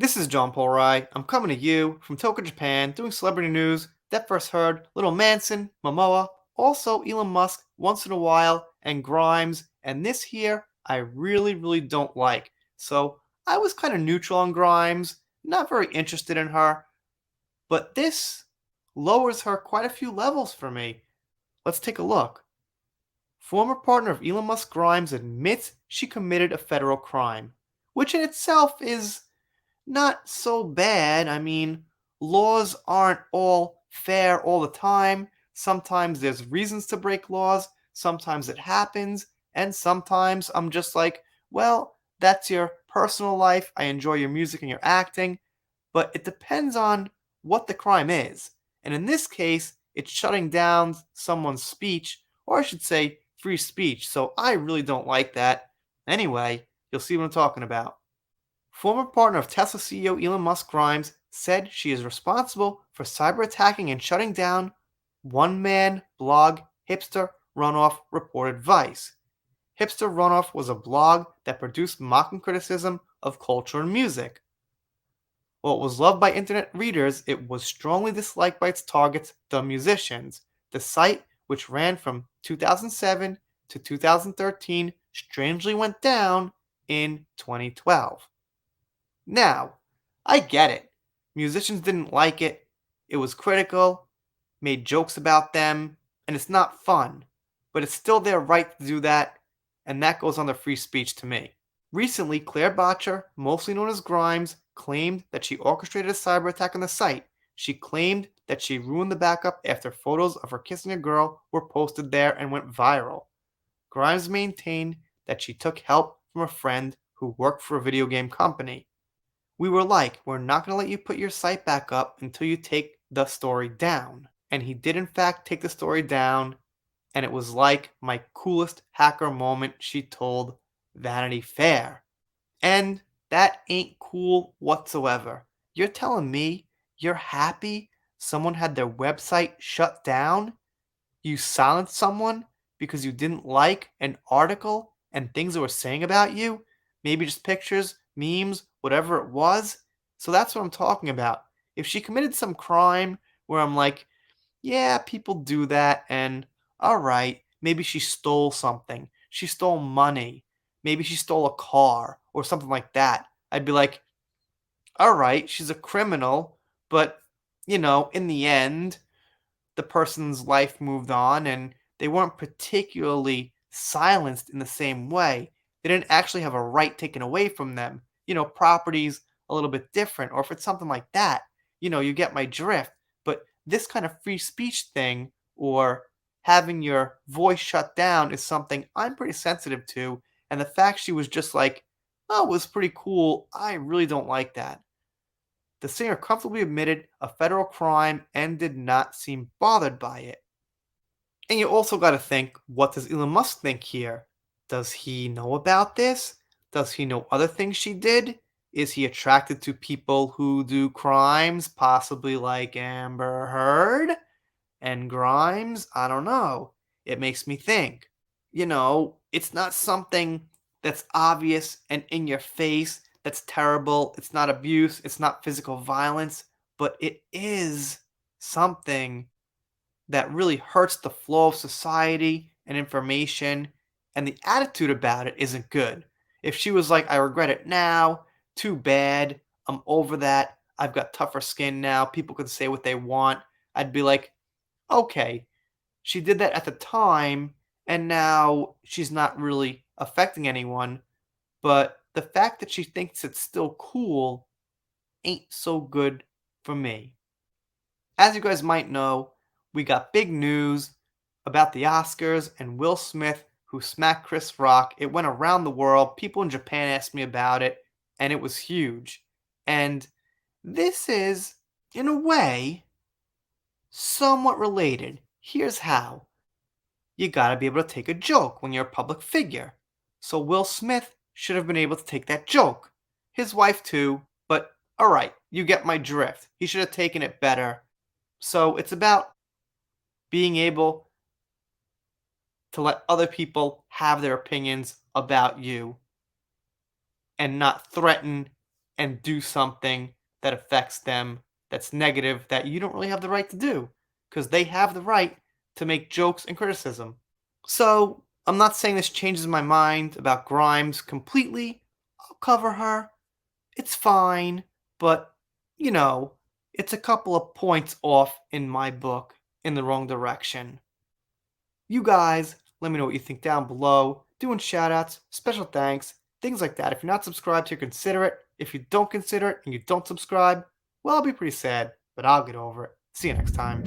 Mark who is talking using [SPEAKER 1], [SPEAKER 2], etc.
[SPEAKER 1] This is John Paul Rai. I'm coming to you from Tokyo, Japan, doing celebrity news. That first heard Little Manson, Momoa, also Elon Musk once in a while, and Grimes. And this here, I really don't like. So I was kind of neutral on Grimes, not very interested in her. But this lowers her quite a few levels for me. Let's take a look. Former partner of Elon Musk Grimes admits she committed a federal crime, which in itself is not so bad. I mean, laws aren't all fair all the time. Sometimes there's reasons to break laws, sometimes it happens, and sometimes I'm just like, well, that's your personal life. I enjoy your music and your acting, but it depends on what the crime is. And in this case, it's shutting down someone's speech, or I should say, free speech. So I really don't like that. Anyway, you'll see what I'm talking about. Former partner of Tesla CEO Elon Musk Grimes said she is responsible for cyber attacking and shutting down one man blog Hipster Runoff reported Vice. Hipster Runoff was a blog that produced mocking criticism of culture and music. While it was loved by internet readers, it was strongly disliked by its targets, the musicians. The site, which ran from 2007 to 2013, strangely went down in 2012. Now, I get it. Musicians didn't like it, it was critical, made jokes about them, and it's not fun. But it's still their right to do that, and that goes under free speech to me. Recently, Claire Botcher, mostly known as Grimes, claimed that she orchestrated a cyber attack on the site. She claimed that she ruined the backup after photos of her kissing a girl were posted there and went viral. Grimes maintained that she took help from a friend who worked for a video game company. We were like, we're not going to let you put your site back up until you take the story down. And he did, in fact, take the story down. And it was like my coolest hacker moment, she told Vanity Fair. And that ain't cool whatsoever. You're telling me you're happy someone had their website shut down? You silenced someone because you didn't like an article and things they were saying about you? Maybe just pictures, memes, whatever it was? So that's what I'm talking about. If she committed some crime where I'm like, yeah, people do that, and alright, maybe she stole something. She stole money. Maybe she stole a car or something like that. I'd be like, alright, she's a criminal, but, in the end, the person's life moved on and they weren't particularly silenced in the same way. They didn't actually have a right taken away from them. Property's a little bit different, or if it's something like that, you get my drift. But this kind of free speech thing, or having your voice shut down, is something I'm pretty sensitive to. And the fact she was just like, oh, it was pretty cool, I really don't like that. The singer comfortably admitted a federal crime and did not seem bothered by it. And you also got to think, what does Elon Musk think here? Does he know about this? Does he know other things she did? Is he attracted to people who do crimes, possibly like Amber Heard and Grimes? I don't know. It makes me think. It's not something that's obvious and in your face, that's terrible. It's not abuse, it's not physical violence, but it is something that really hurts the flow of society and information, and the attitude about it isn't good. If she was like, I regret it now, too bad, I'm over that, I've got tougher skin now, people can say what they want, I'd be like, okay, she did that at the time, and now she's not really affecting anyone, but the fact that she thinks it's still cool ain't so good for me. As you guys might know, we got big news about the Oscars and Will Smith, who smacked Chris Rock. It went around the world. People in Japan asked me about it, and it was huge. And this is, in a way, somewhat related. Here's how. You gotta be able to take a joke when you're a public figure. So Will Smith should have been able to take that joke. His wife too, but alright, you get my drift. He should have taken it better. So it's about being able to let other people have their opinions about you and not threaten and do something that affects them that's negative that you don't really have the right to do because they have the right to make jokes and criticism. So, I'm not saying this changes my mind about Grimes completely. I'll cover her. It's fine, but you know, it's a couple of points off in my book in the wrong direction. You guys, let me know what you think down below. Doing shoutouts, special thanks, things like that. If you're not subscribed here, consider it. If you don't consider it and you don't subscribe, well, I'll be pretty sad, but I'll get over it. See you next time.